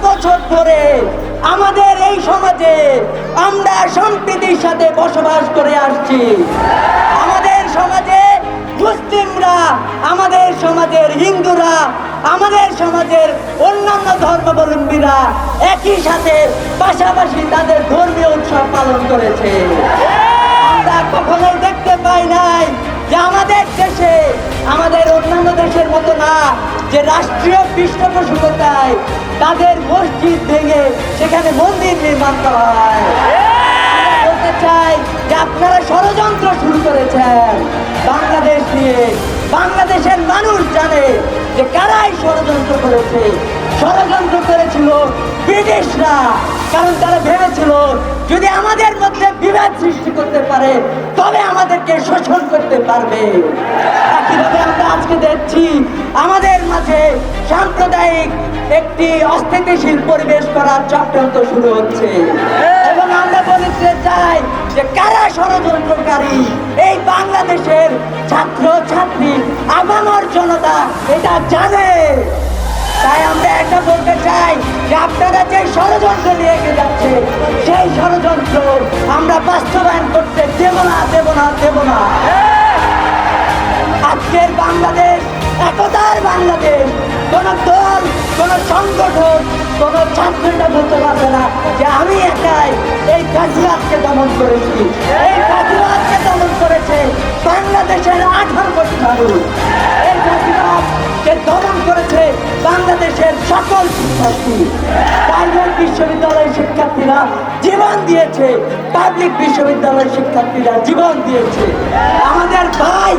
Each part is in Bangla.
বছর ধরে আমাদের এই সমাজে আমরা সম্প্রীতির সাথে বসবাস করে আসছি। আমাদের সমাজে মুসলিমরা, আমাদের সমাজের হিন্দুরা, আমাদের সমাজের অন্যান্য ধর্মাবলম্বীরা একই সাথে পাশাপাশি তাদের ধর্মীয় উৎসব পালন করেছে। আমরা কখনোই দেখতে পাই নাই যে আমাদের দেশে, আমাদের অন্যান্য দেশের মতো না, যে রাষ্ট্রীয় পৃষ্ঠপোষকতায় তাদের মসজিদ ভেঙে সেখানে মন্দির নির্মাণ করা হয়। বলতে চাই যে আপনারা ষড়যন্ত্র শুরু করেছেন বাংলাদেশ নিয়ে। বাংলাদেশের মানুষ জানে যে কারাই ষড়যন্ত্র করেছে। ষড়যন্ত্র করেছিল ব্রিটিশরা, কারণ তারা ভেবেছিল যদি আমাদের মধ্যে বিভেদ সৃষ্টি করতে পারে তবে আমাদেরকে শোষণ করতে পারবে। একইভাবে আমরা আজকে দেখছি আমাদের মাঝে সাম্প্রদায়িক একটি অস্থিতিশীল পরিবেশ করার চক্রান্ত শুরু হচ্ছে। এবং আমরা বলতে চাই যে কারা ষড়যন্ত্রকারী, এই বাংলাদেশের ছাত্র ছাত্রী আগামর জনতা এটা জানে। তাই আমরা এটা বলতে চাই যে আপনারা যে ষড়যন্ত্র নিয়ে এগিয়ে যাচ্ছে সেই ষড়যন্ত্র আমরা বাস্তবায়ন করতে দেব না, দেব না, দেব না। আজকের বাংলাদেশ একতার বাংলাদেশ। কোন দল, কোন সংগঠন, কোন ছাত্রীরা বলতে পারবে না যে আমি একাই এই ফ্যাসিবাদকে দমন করেছি। এই ফ্যাসিবাদকে দমন করেছে বাংলাদেশের 18 কোটি মানুষ। এই ফ্যাসিবাদকে দমন করেছে বাংলাদেশের সকল শিক্ষার্থী। প্রাইভেট বিশ্ববিদ্যালয়ের শিক্ষার্থীরা জীবন দিয়েছে, পাবলিক বিশ্ববিদ্যালয়ের শিক্ষার্থীরা জীবন দিয়েছে। আমাদের ভাই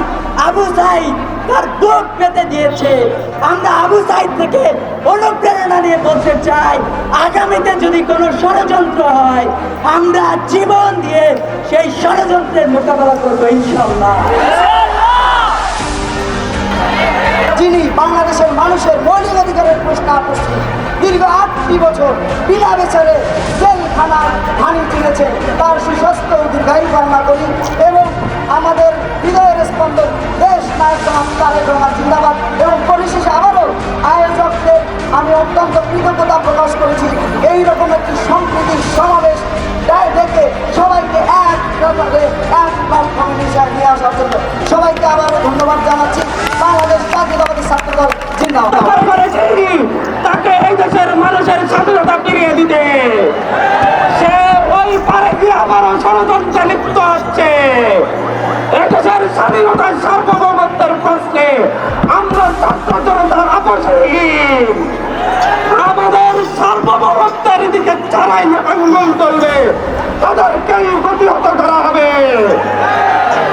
আবু সাইদ তার বুক পেতে দিয়েছে। আমরা আবু সাইদ থেকে অনুপ্রেরণা নিয়ে বলতে চাই, আগামীতে যদি কোনো ষড়যন্ত্র হয় আমরা জীবন দিয়ে সেই ষড়যন্ত্রের মোকাবেলা করবো ইনশাআল্লাহ। যিনি বাংলাদেশের মানুষের মৌলিক অধিকারের প্রশ্ন করছেন, দীর্ঘ 8টি বছর বিনা বিচারে জেলখানার হানি চিনেছেন, তার সুস্বাস্থ্য দীর্ঘায়ু কামনা করি। এবং আমাদের হৃদয়ের স্পন্দন দেশ নায়ক জনাব তারেক রহমান জিন্দাবাদ। এবং পরিশেষে আবারও আয়োজকদের আমি অত্যন্ত কৃতজ্ঞতা প্রকাশ করেছি এইরকম একটি সম্প্রীতির সমাবেশ দেখে সবাইকে এক প্ল্যাটফর্মে নিয়ে আসার জন্য সবাইকে আবারও ধন্যবাদ জানাচ্ছি। বাংলাদেশ জাতীয়তাবাদী ছাত্রদল জিন্দাবাদ। তাকে এই দেশের মানুষের স্বাধীনতা ফিরিয়ে দিতে সে ওই পারে গিয়ে আবারও ষড়যন্ত্রে লিপ্ত হচ্ছে। এদেশের স্বাধীনতার সার্বভৌমত্বের প্রশ্নে আমরা ছাত্র জনতার আপোষহীন। আমাদের সার্বভৌমত্বের দিকে যারাই আঙ্গুল তুলবে তাদেরকেই প্রতিহত করা হবে।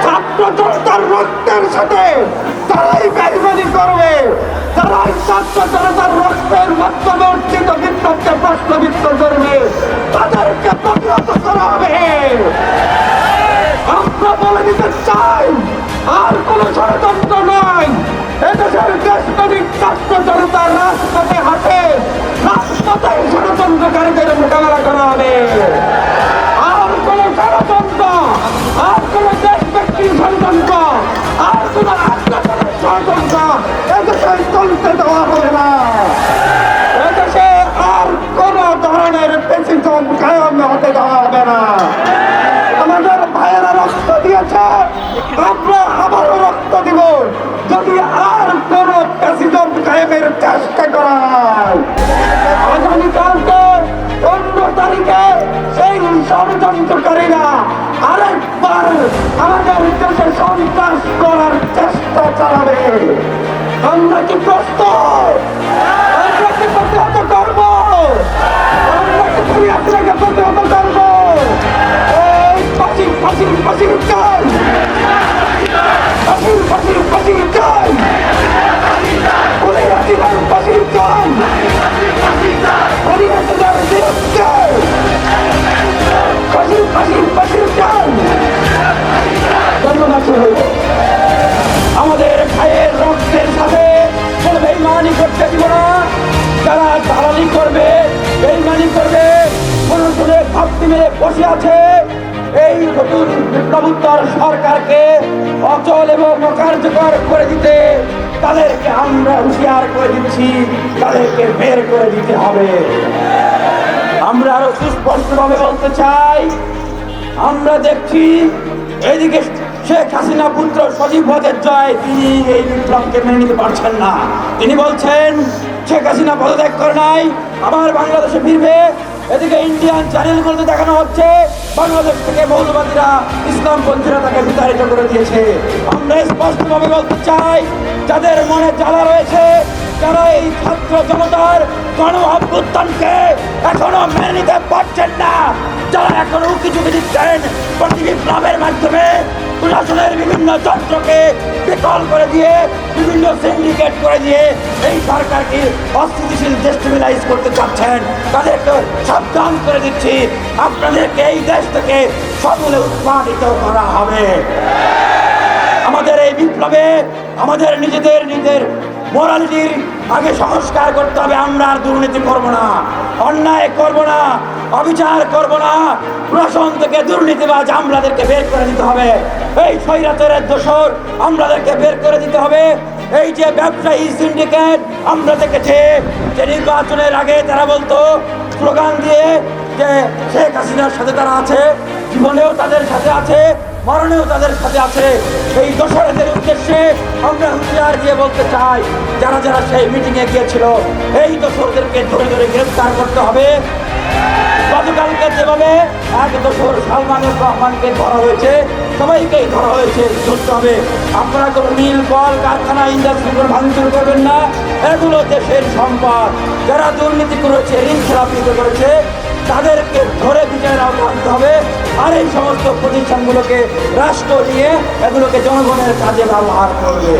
ছাত্র জনতার রক্তের সাথে তারাই বেইমানি করবে, যারাই ছাত্র জনতার রক্তের মাধ্যমে অর্জিত বিপ্লবকে প্রশ্নবিদ্ধ করবে তাদেরকে প্রতিহত করা হবে। আমরা বলে দিতে চাই আর কোন ষড়যন্ত্র নয়। এদেশের দেশপ্রেমিক ছাত্র জনতার রাজপথে হাঁটে, রাজপথে ষড়যন্ত্রকারীদের মোকাবেলা করা হবে। আর কোন ষড়যন্ত্র, আর কোন দেশব্যক্তির ষড়যন্ত্র, আর কোন আত্মীয়তার ষড়যন্ত্র এদেশে চলতে দেওয়া হবে না। এদেশে আর কোন ধরনের পেশিজম কায়েম হতে দেওয়া হবে না। আমাদের ভাইয়েরা রক্ত দিয়েছে, আমরা আবারও রক্ত দিব যদি আর কোন প্যাসিজম কায়েমের চেষ্টা করা হয়। আগামীকালকে 15 তারিখে সেই ষড়যন্ত্রকারীরা আরেকবার আমাদের দেশে সন্ত্রাস করার চেষ্টা চালাবে। আমরা কি প্রস্তুত? আমরা কি প্রতিহত করব? আমরা কি আপনাকে প্রতিহত করব? ফাঁসি ফাঁসি ফাঁসি চাই, ফাঁসি ফাঁসি ফাঁসি চাই, পরিহাসিদার ফাঁসি চাই, পরিহাসিদার বিরোধ চাই, ফাঁসি ফাঁসি ফাঁসি চাই। ধন্যবাদ। আমাদের ভাইয়ের রক্তের সাথে কোনো বেইমানি করতে দিব না। যারা দালালি করবে, বেইমানি করবে, কোনো শুনে ভাবতে মেরে বসে আছে, এই নতুন বিপ্লবোত্তর সরকারকে অচল এবং অকার্যকর করে দিতে তাদেরকে আমরা হুঁশিয়ার করে দিচ্ছি, তাদেরকে বের করে দিতে হবে। আমরা আরো সুস্পষ্টভাবে বলতে চাই, আমরা দেখছি এদিকে শেখ হাসিনা পুত্র সজীব ওয়াজেদ জয়, তিনি এই বিপ্লবকে মেনে নিতে পারছেন না। তিনি বলছেন শেখ হাসিনা পদত্যাগ করে নাই, আবার বাংলাদেশে ফিরবে। এদিকে ইন্ডিয়ান চ্যানেলগুলোতে দেখানো হচ্ছে বাংলাদেশ থেকে মৌলবাদীরা, ইসলামপন্থীরা তাকে বিতাড়িত করে দিয়েছে। আমরা স্পষ্টভাবে বলতে চাই, যাদের মনে জ্বালা রয়েছে, যারা এই ছাত্র জনতার গণ অভ্যুত্থানকে এখনো মেনে নিতে পারছেন না, যারা এখনো উকিঝুঁকি দিচ্ছেন বিপ্লবের মাধ্যমে প্রশাসনের বিভিন্ন যন্ত্রকে বিকল করে দিয়ে, বিভিন্ন সিন্ডিকেট করে দিয়ে এই সরকারকে অস্থিতিশীল ডেস্টেবিলাইজ করতে চাচ্ছেন, তাদেরকে সাবধান করে দিচ্ছি, আপনাদেরকে এই দেশ থেকে সমূলে উৎপাদিত করা হবে। আমাদের এই বিপ্লবে আমাদের নিজেদের মোরালিটির আগে সংস্কার করতে হবে। আমরা আর দুর্নীতি করব না, অন্যায় করব না, অবিচার করব না। প্রশাসন থেকে দুর্নীতিবাজ আমলাদেরকে বের করে দিতে হবে। এই স্বৈরাচারের দোষর আমলাদেরকে বের করে দিতে হবে। এই যে ব্যবসায়ী সিন্ডিকেট, আমরা দেখেছি যে নির্বাচনের আগে তারা বলতো স্লোগান দিয়ে যে শেখ হাসিনার সাথে তারা আছে, জীবনেও তাদের সাথে আছে, মরণেও তাদের সাথে আছে। এই দোষরদের উদ্দেশ্যে আমরা হুঁশিয়ার দিয়ে বলতে চাই, যারা যারা সেই মিটিংয়ে গিয়েছিল, এই দোষরদেরকে ধরে ধরে গ্রেফতার করতে হবে। গতকালকে যেভাবে এক দোষর সালমানুর রহমানকে ধরা হয়েছে, সবাইকেই ধরা হয়েছে, ধরতে হবে। আপনারা কোনো মিল, কল কারখানা, ইন্ডাস্ট্রিগুলো ভাঙচুর করবেন না। এগুলো দেশের সম্পদ। যারা দুর্নীতি করেছে, ঋণ খেলাপি করেছে, তাদেরকে ধরে বিচারের আওতায় আনতে হবে। আর এই সমস্ত প্রতিষ্ঠানগুলোকে রাষ্ট্র নিয়ে এগুলোকে জনগণের কাজে ব্যবহার করবে।